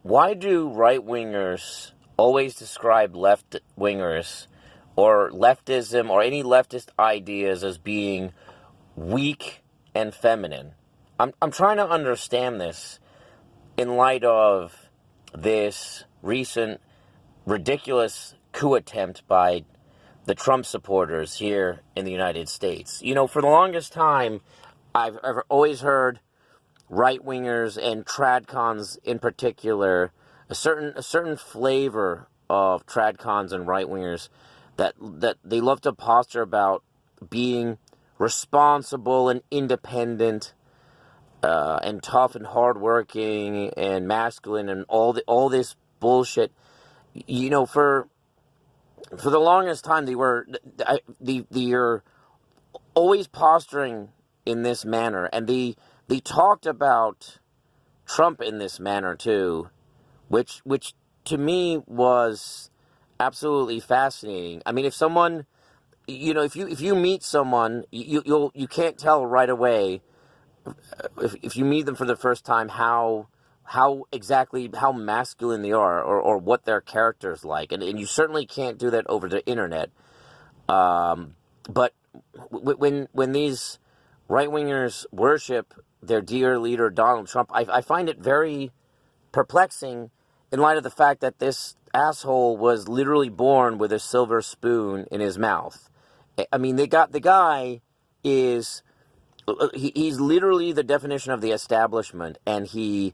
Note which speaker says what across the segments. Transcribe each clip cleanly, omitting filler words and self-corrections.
Speaker 1: Why do right-wingers always describe left-wingers or leftism or any leftist ideas as being weak and feminine? I'm trying to understand this in light of this recent ridiculous coup attempt by the Trump supporters here in the United States. You know, for the longest time, I've always heard right-wingers and tradcons in particular, a certain flavor of tradcons and right-wingers that they love to posture about being responsible and independent and tough and hardworking and masculine and all this bullshit. You know, for the longest time they're always posturing in this manner, and they talked about Trump in this manner too, which to me was absolutely fascinating. I mean, if someone, you know, if you meet someone, you can't tell right away if you meet them for the first time how exactly how masculine they are or what their character's like, and you certainly can't do that over the internet. But when these right-wingers worship their dear leader Donald Trump, I find it very perplexing in light of the fact that this asshole was literally born with a silver spoon in his mouth. I mean, the guy is he's literally the definition of the establishment, and he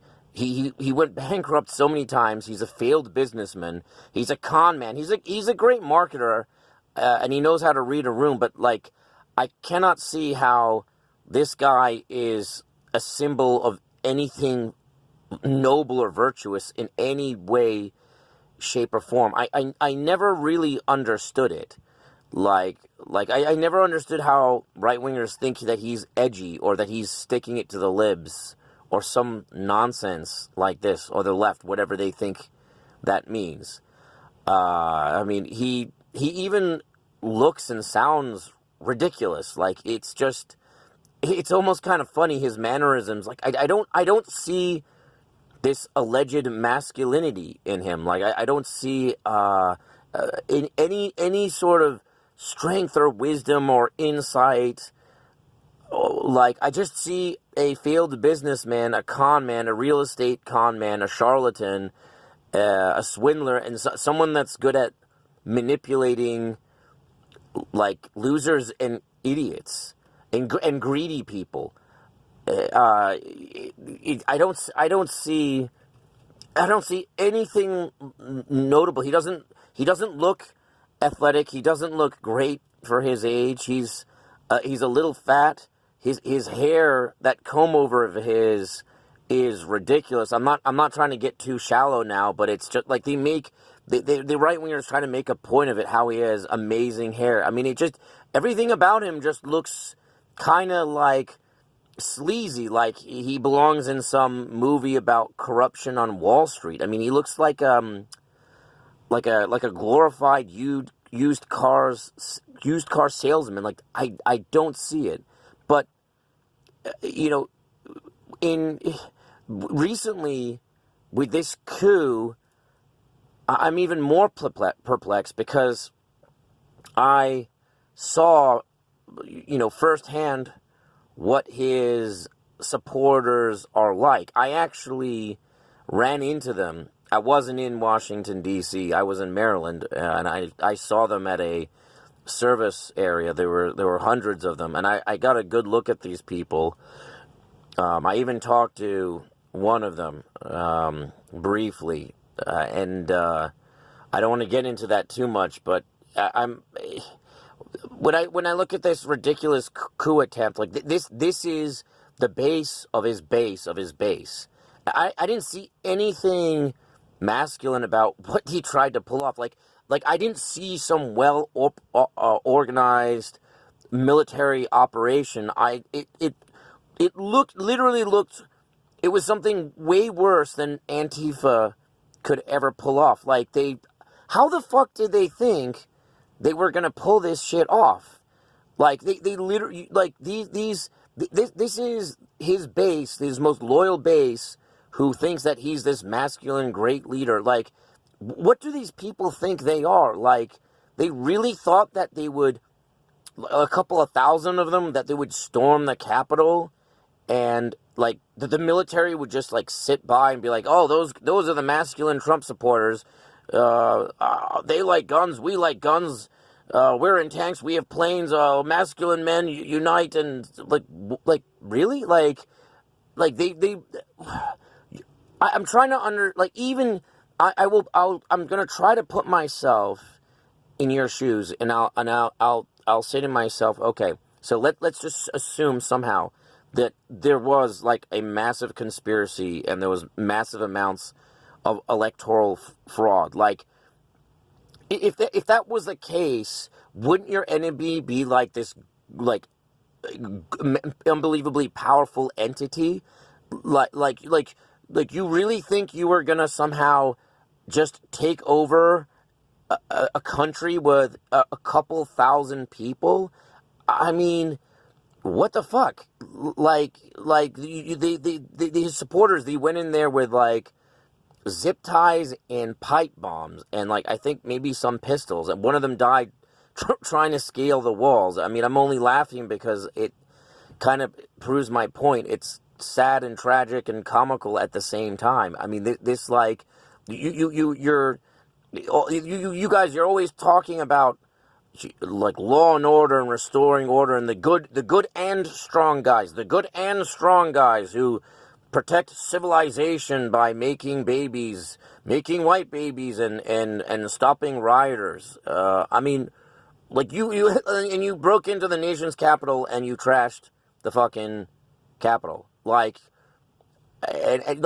Speaker 1: went bankrupt so many times. He's a failed businessman. He's a con man. He's a great marketer, and he knows how to read a room. But like, I cannot see how this guy is a symbol of anything noble or virtuous in any way, shape, or form. I never really understood it. Like I never understood how right-wingers think that he's edgy or that he's sticking it to the libs or some nonsense like this, or the left, whatever they think that means. I mean, he even looks and sounds ridiculous. Like, it's almost kind of funny, his mannerisms. Like, I don't see this alleged masculinity in him. Like, I don't see in any sort of strength or wisdom or insight. Like, I just see a failed businessman, a con man, a real estate con man, a charlatan, a swindler, and someone that's good at manipulating, like, losers and idiots and greedy people. I don't see anything notable. He doesn't look athletic. He doesn't look great for his age. He's a little fat. His hair, that comb over of his, is ridiculous. I'm not trying to get too shallow now, but it's just like the right wingers trying to make a point of it, how he has amazing hair. I mean, everything about him just looks kind of like sleazy, like he belongs in some movie about corruption on Wall Street. I mean, he looks like a glorified used car salesman. Like, I don't see it. But you know, recently with this coup, I'm even more perplexed because I saw, you know, firsthand what his supporters are like. I actually ran into them. I wasn't in Washington, D.C. I was in Maryland, and I saw them at a service area. There were hundreds of them, and I got a good look at these people. I even talked to one of them briefly, and I don't want to get into that too much, but when I look at this ridiculous coup attempt, like this is the base of his base of his base. I didn't see anything masculine about what he tried to pull off. Like I didn't see some well organized military operation. It literally looked. It was something way worse than Antifa could ever pull off. Like, how the fuck did they think they were gonna pull this shit off? Like, they literally, like, this is his base, his most loyal base who thinks that he's this masculine great leader. Like, what do these people think they are? Like, they really thought that they would, a couple of thousand of them, that they would storm the Capitol, and like the military would just like sit by and be like, oh, those are the masculine Trump supporters. They like guns, we like guns. We're in tanks, we have planes. Masculine men unite. And like really, like they I'm trying to even I'm gonna try to put myself in your shoes, and I'll say to myself, okay, so let's just assume somehow that there was like a massive conspiracy and there was massive amounts of electoral fraud. Like, if that was the case, wouldn't your enemy be like this, like, unbelievably powerful entity? Like you really think you were gonna somehow just take over a country with a couple thousand people? I mean, what the fuck? Like the supporters, they went in there with like zip ties and pipe bombs and like I think maybe some pistols, and one of them died trying to scale the walls. I mean, I'm only laughing because it kind of proves my point. It's sad and tragic and comical at the same time. I mean, this like you guys, you're always talking about like law and order and restoring order, and the good and strong guys, who protect civilization by making white babies and stopping rioters. I mean, like you broke into the nation's capital and you trashed the fucking Capitol. Like, and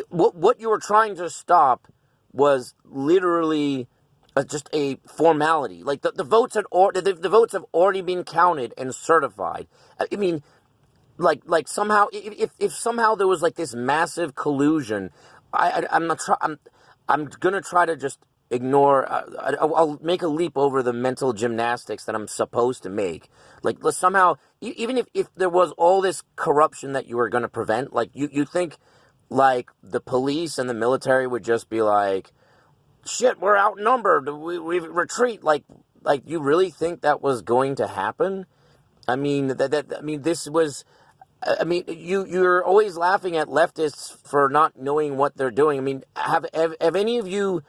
Speaker 1: what you were trying to stop was literally just a formality. Like the votes the votes have already been counted and certified. I mean, like somehow if somehow there was like this massive collusion, I'm gonna try to just ignore. I'll make a leap over the mental gymnastics that I'm supposed to make. Like, somehow, even if there was all this corruption that you were gonna prevent, like you think like the police and the military would just be like, shit, we're outnumbered, we retreat. Like you really think that was going to happen? I mean, this was. I mean, you're always laughing at leftists for not knowing what they're doing. I mean, have any of you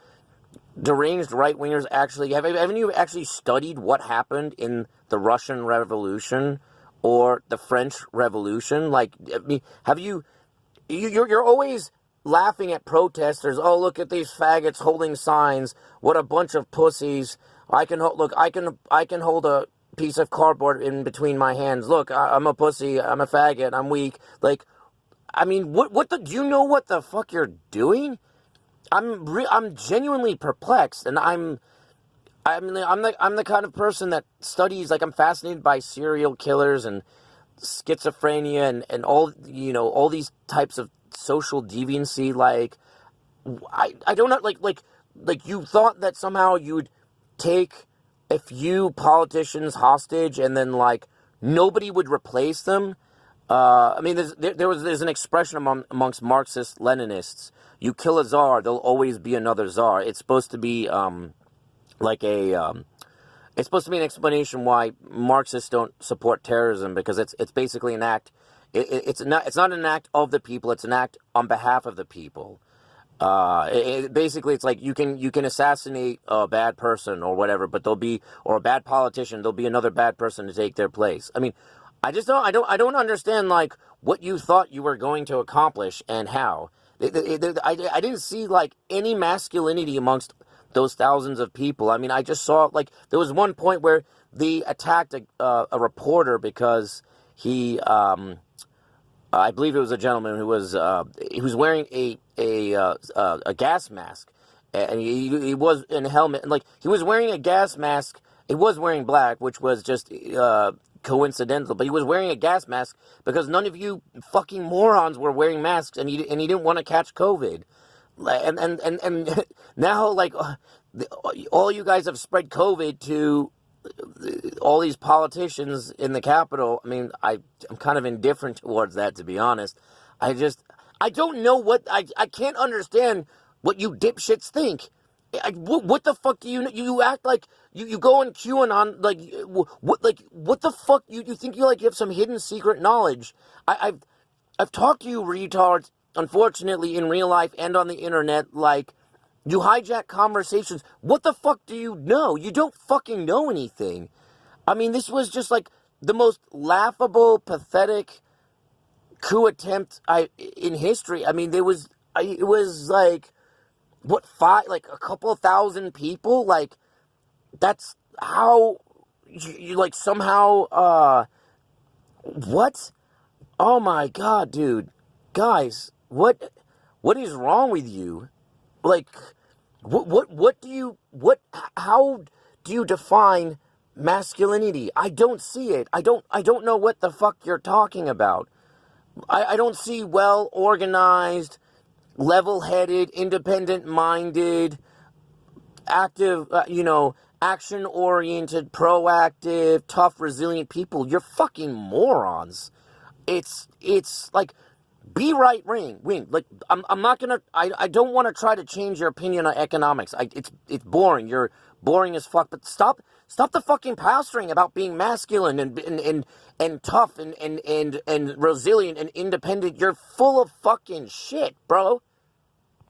Speaker 1: deranged right-wingers actually, have any of you actually studied what happened in the Russian Revolution or the French Revolution? Like, I mean, have you're always laughing at protesters. Oh, look at these faggots holding signs. What a bunch of pussies. I can hold a piece of cardboard in between my hands. Look, I'm a pussy. I'm a faggot. I'm weak. Like, I mean, do you know what the fuck you're doing? I'm genuinely perplexed, and I'm the kind of person that studies, like, I'm fascinated by serial killers and schizophrenia and all, all these types of social deviancy. Like, I don't know, like you thought that somehow you'd take a few politicians hostage and then like nobody would replace them. I mean, there's an expression amongst Marxist Leninists: you kill a czar, there'll always be another czar. It's supposed to be it's supposed to be an explanation why Marxists don't support terrorism, because it's basically an act. It's not an act of the people. It's an act on behalf of the people. Basically, it's like you can assassinate a bad person or whatever, but or a bad politician, there'll be another bad person to take their place. I mean, I don't understand like what you thought you were going to accomplish and how. I didn't see like any masculinity amongst those thousands of people. I mean, I just saw like there was one point where they attacked a reporter because he I believe it was a gentleman who was wearing a gas mask, and he was in a helmet, and like he was wearing a gas mask. He was wearing black, which was just coincidental, but he was wearing a gas mask because none of you fucking morons were wearing masks, and he didn't want to catch COVID. And now like all you guys have spread COVID to all these politicians in the Capitol. I mean, I'm kind of indifferent towards that, to be honest. I don't know I can't understand what you dipshits think. What the fuck do you act like you go on QAnon, what the fuck, you think you have some hidden secret knowledge. I've talked to you retards, unfortunately, in real life and on the internet, you hijack conversations. What the fuck do you know? You don't fucking know anything. I mean, this was just the most laughable, pathetic coup attempt in history. I mean, it was a couple thousand people? That's how you somehow, what? Oh my god, dude. Guys, what is wrong with you? How do you define masculinity? I don't see it. I don't know what the fuck you're talking about. I don't see well-organized, level-headed, independent-minded, active, action-oriented, proactive, tough, resilient people. You're fucking morons. It's be right wing. I'm not gonna. I don't want to try to change your opinion on economics. It's boring. You're boring as fuck. But stop the fucking pastoring about being masculine and tough and resilient and independent. You're full of fucking shit, bro.